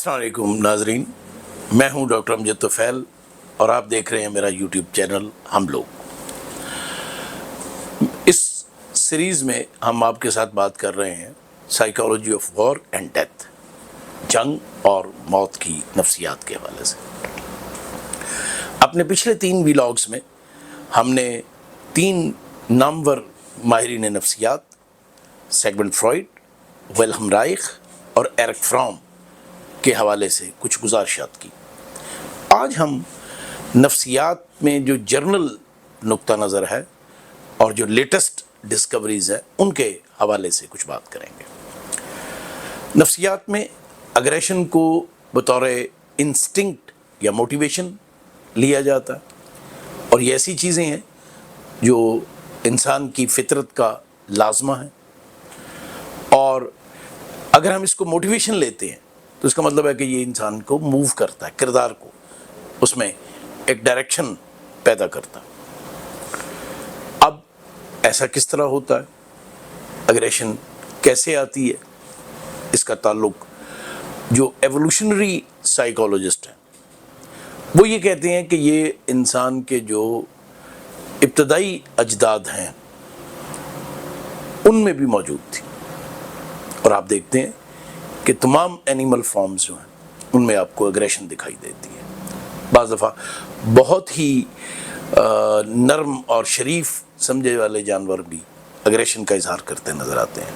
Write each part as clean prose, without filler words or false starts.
السلام علیکم ناظرین، میں ہوں ڈاکٹر امجد طفیل اور آپ دیکھ رہے ہیں میرا یوٹیوب چینل ہم لوگ۔ اس سیریز میں ہم آپ کے ساتھ بات کر رہے ہیں psychology of war and death, جنگ اور موت کی نفسیات کے حوالے سے۔ اپنے پچھلے 3 ویلاگز میں ہم نے 3 نامور ماہرین نفسیات سیگمنڈ فرائڈ، ویلہم رائخ اور ایرک فرام کے حوالے سے کچھ گزارشات کی۔ آج ہم نفسیات میں جو جرنل نقطہ نظر ہے اور جو لیٹسٹ ڈسکوریز ہے ان کے حوالے سے کچھ بات کریں گے۔ نفسیات میں اگریشن کو بطور انسٹنکٹ یا موٹیویشن لیا جاتا ہے، اور یہ ایسی چیزیں ہیں جو انسان کی فطرت کا لازمہ ہے، اور اگر ہم اس کو موٹیویشن لیتے ہیں تو اس کا مطلب ہے کہ یہ انسان کو موو کرتا ہے، کردار کو اس میں ایک ڈائریکشن پیدا کرتا ہے۔ اب ایسا کس طرح ہوتا ہے، اگریشن کیسے آتی ہے، اس کا تعلق جو ایوولوشنری سائیکالوجسٹ ہیں وہ یہ کہتے ہیں کہ یہ انسان کے جو ابتدائی اجداد ہیں ان میں بھی موجود تھی، اور آپ دیکھتے ہیں کہ تمام اینیمل فارمز جو ہیں ان میں آپ کو اگریشن دکھائی دیتی ہے۔ بعض دفعہ بہت ہی نرم اور شریف سمجھے والے جانور بھی اگریشن کا اظہار کرتے نظر آتے ہیں،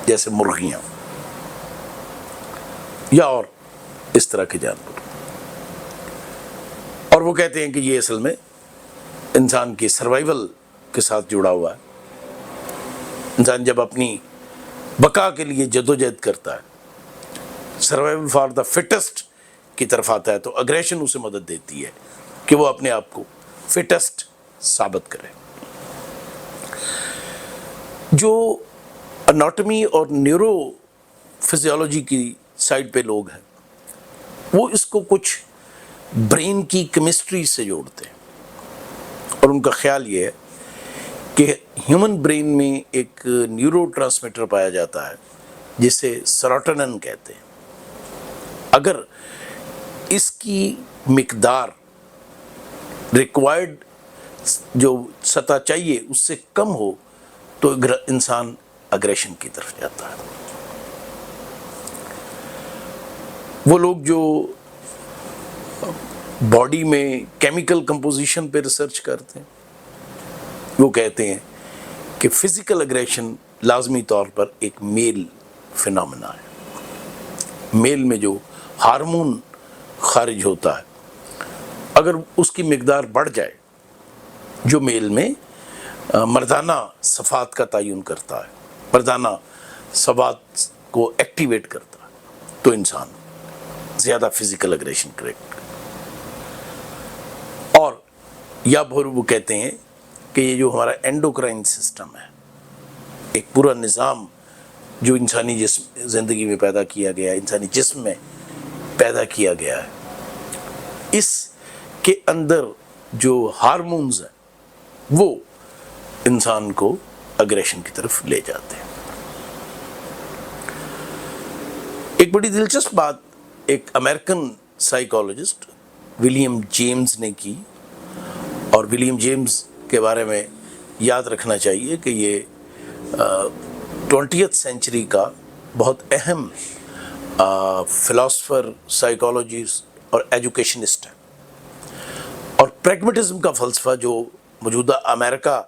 جیسے مرغیاں یا اور اس طرح کے جانور، اور وہ کہتے ہیں کہ یہ اصل میں انسان کی سروائیول کے ساتھ جڑا ہوا ہے۔ انسان جب اپنی بقا کے لیے جدوجہد کرتا ہے، سروائیول فار دا فٹسٹ کی طرف آتا ہے، تو اگریشن اسے مدد دیتی ہے کہ وہ اپنے آپ کو فٹسٹ ثابت کرے۔ جو اناٹمی اور نیورو فزیولوجی کی سائڈ پہ لوگ ہیں وہ اس کو کچھ برین کی کیمسٹری سے جوڑتے ہیں، اور ان کا خیال یہ ہے کہ ہیومن برین میں ایک نیورو ٹرانسمیٹر پایا جاتا ہے جسے سیروٹونن کہتے ہیں۔ اگر اس کی مقدار ریکوائرڈ جو سطح چاہیے اس سے کم ہو تو انسان اگریشن کی طرف جاتا ہے۔ وہ لوگ جو باڈی میں کیمیکل کمپوزیشن پہ ریسرچ کرتے ہیں وہ کہتے ہیں کہ فزیکل اگریشن لازمی طور پر ایک میل فینامنا ہے۔ میل میں جو ہارمون خارج ہوتا ہے اگر اس کی مقدار بڑھ جائے جو میل میں مردانہ صفات کا تعین کرتا ہے، مردانہ صفات کو ایکٹیویٹ کرتا ہے، تو انسان زیادہ فزیکل اگریشن کرے گا۔ اور یا پھر وہ کہتے ہیں کہ یہ جو ہمارا اینڈوکرائن سسٹم ہے، ایک پورا نظام جو انسانی جسم زندگی میں پیدا کیا گیا ہے، انسانی جسم میں پیدا کیا گیا ہے، اس کے اندر جو ہارمونز ہیں وہ انسان کو اگریشن کی طرف لے جاتے ہیں۔ ایک بڑی دلچسپ بات ایک امریکن سائیکالوجسٹ ولیم جیمز نے کی، اور ولیم جیمز کے بارے میں یاد رکھنا چاہیے کہ یہ 20th سینچری کا بہت اہم فلاسفر، سائیکالوجسٹ اور ایجوکیشنسٹ ہے، اور پریگمیٹزم کا فلسفہ جو موجودہ امریکہ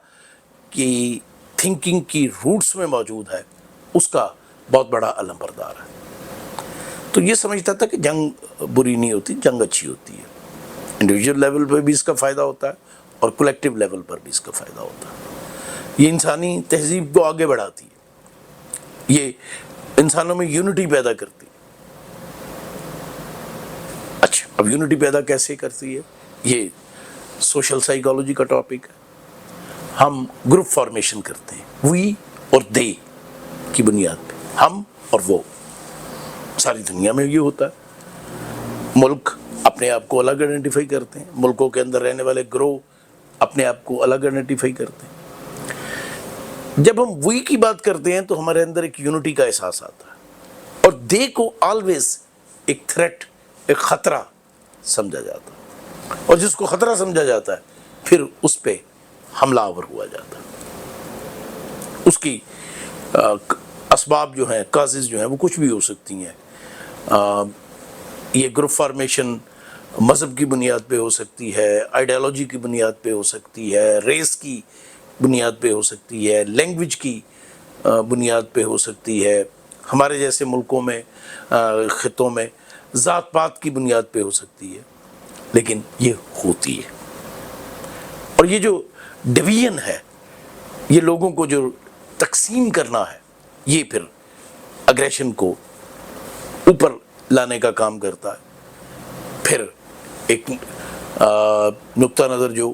کی تھنکنگ کی روٹس میں موجود ہے اس کا بہت بڑا علم بردار ہے۔ تو یہ سمجھتا تھا کہ جنگ بری نہیں ہوتی، جنگ اچھی ہوتی ہے، انڈیویجول لیول پہ بھی اس کا فائدہ ہوتا ہے اور کولیکٹیو لیول پر بھی اس کا فائدہ ہوتا ہے۔ یہ انسانی تہذیب کو آگے بڑھاتی ہے، یہ انسانوں میں یونٹی پیدا کرتی ہے۔ اچھا، اب یونٹی پیدا کیسے کرتی ہے، یہ سوشل سائیکالوجی کا ٹاپک ہے۔ ہم گروپ فارمیشن کرتے ہیں، وی اور دے کی بنیاد پہ، ہم اور وہ۔ ساری دنیا میں یہ ہوتا ہے، ملک اپنے آپ کو الگ آئیڈینٹیفائی کرتے ہیں، ملکوں کے اندر رہنے والے گروہ اپنے آپ کو الگ آئیڈینٹیفائی کرتے ہیں۔ جب ہم وی کی بات کرتے ہیں تو ہمارے اندر ایک یونٹی کا احساس آتا ہے، اور دے کو آلویز ایک تھریٹ، ایک خطرہ سمجھا جاتا ہے، اور جس کو خطرہ سمجھا جاتا ہے پھر اس پہ حملہ آور ہوا جاتا ہے. اس کی اسباب جو ہیں، کازز جو ہیں، وہ کچھ بھی ہو سکتی ہیں. یہ گروپ فارمیشن مذہب کی بنیاد پہ ہو سکتی ہے، آئیڈیالوجی کی بنیاد پہ ہو سکتی ہے، ریس کی بنیاد پہ ہو سکتی ہے، لینگویج کی بنیاد پہ ہو سکتی ہے، ہمارے جیسے ملکوں میں، خطوں میں ذات پات کی بنیاد پہ ہو سکتی ہے، لیکن یہ ہوتی ہے. اور یہ جو ڈویژن ہے، یہ لوگوں کو جو تقسیم کرنا ہے، یہ پھر اگریشن کو اوپر لانے کا کام کرتا ہے. پھر ایک نقطہ نظر جو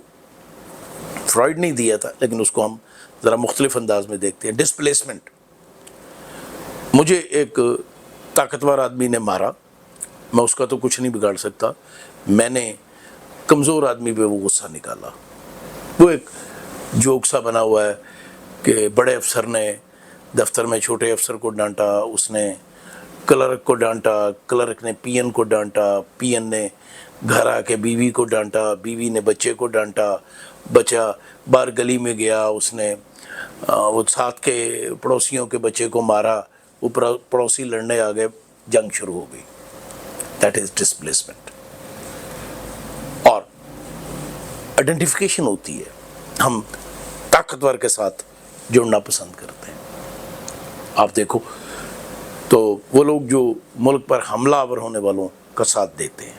فرائیڈ نے دیا تھا، لیکن اس کو ہم ذرا مختلف انداز میں دیکھتے ہیں، ڈسپلیسمنٹ. مجھے ایک طاقتور آدمی نے مارا، میں اس کا تو کچھ نہیں بگاڑ سکتا، میں نے کمزور آدمی پہ وہ غصہ نکالا. وہ ایک جوک سا بنا ہوا ہے کہ بڑے افسر نے دفتر میں چھوٹے افسر کو ڈانٹا، اس نے کلرک کو ڈانٹا، کلرک نے پی این کو ڈانٹا، پی این نے گھر آ کے بیوی کو ڈانٹا، بیوی نے بچے کو ڈانٹا، بچہ باہر گلی میں گیا، اس نے وہ ساتھ کے پڑوسیوں کے بچے کو مارا، وہ پڑوسی لڑنے آ گئے، جنگ شروع ہو گئی. That is displacement. اور آئیڈینٹیفیکیشن ہوتی ہے، ہم طاقتور کے ساتھ جڑنا پسند کرتے ہیں. آپ دیکھو تو وہ لوگ جو ملک پر حملہ آور ہونے والوں کا ساتھ دیتے ہیں،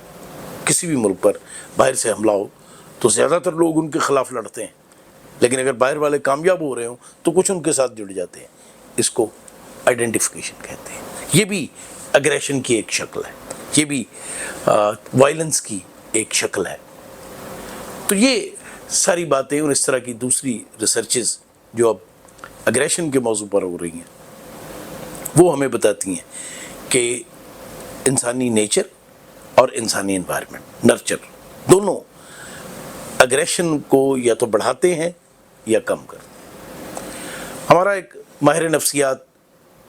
کسی بھی ملک پر باہر سے حملہ ہو تو زیادہ تر لوگ ان کے خلاف لڑتے ہیں، لیکن اگر باہر والے کامیاب ہو رہے ہوں تو کچھ ان کے ساتھ جڑ جاتے ہیں. اس کو آئیڈینٹیفیکیشن کہتے ہیں. یہ بھی اگریشن کی ایک شکل ہے، یہ بھی وائلنس کی ایک شکل ہے. تو یہ ساری باتیں اور اس طرح کی دوسری ریسرچز جو اب اگریشن کے موضوع پر ہو رہی ہیں، وہ ہمیں بتاتی ہیں کہ انسانی نیچر اور انسانی انوائرمنٹ، نرچر، دونوں اگریشن کو یا تو بڑھاتے ہیں یا کم کرتے ہیں. ہمارا ایک ماہر نفسیات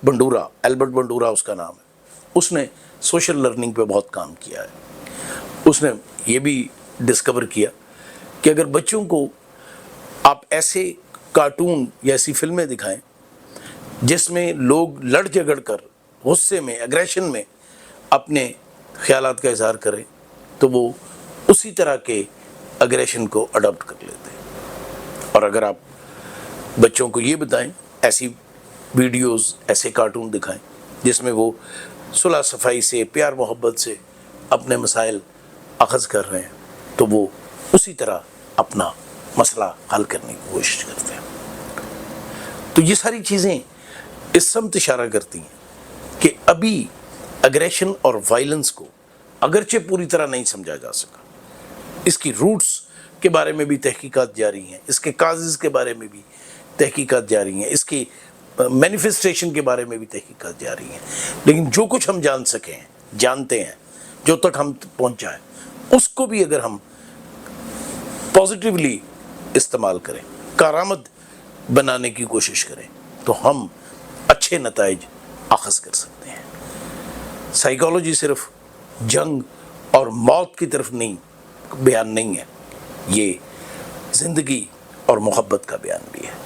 بنڈورا، البرٹ بنڈورا اس کا نام ہے، اس نے سوشل لرننگ پہ بہت کام کیا ہے. اس نے یہ بھی ڈسکور کیا کہ اگر بچوں کو آپ ایسے کارٹون یا ایسی فلمیں دکھائیں جس میں لوگ لڑ جھگڑ کر غصے میں، اگریشن میں اپنے خیالات کا اظہار کریں، تو وہ اسی طرح کے اگریشن کو اڈاپٹ کر لیتے ہیں. اور اگر آپ بچوں کو یہ بتائیں، ایسی ویڈیوز، ایسے کارٹون دکھائیں جس میں وہ صلح صفائی سے، پیار محبت سے اپنے مسائل اخذ کر رہے ہیں، تو وہ اسی طرح اپنا مسئلہ حل کرنے کی کوشش کرتے ہیں. تو یہ ساری چیزیں اس سمت اشارہ کرتی ہیں کہ ابھی اگریشن اور وائلنس کو اگرچہ پوری طرح نہیں سمجھا جا سکا، اس کی روٹس کے بارے میں بھی تحقیقات جاری ہیں، اس کے کازز کے بارے میں بھی تحقیقات جاری ہیں، اس کی مینیفیسٹیشن کے بارے میں بھی تحقیقات جاری ہیں، لیکن جو کچھ ہم جان سکیں، جانتے ہیں، جو تک ہم پہنچا ہے، اس کو بھی اگر ہم پازیٹیولی استعمال کریں، کارآمد بنانے کی کوشش کریں، تو ہم اچھے نتائج اخذ کر سکتے ہیں. سائیکالوجی صرف جنگ اور موت کی طرف بیان نہیں ہے، یہ زندگی اور محبت کا بیان بھی ہے.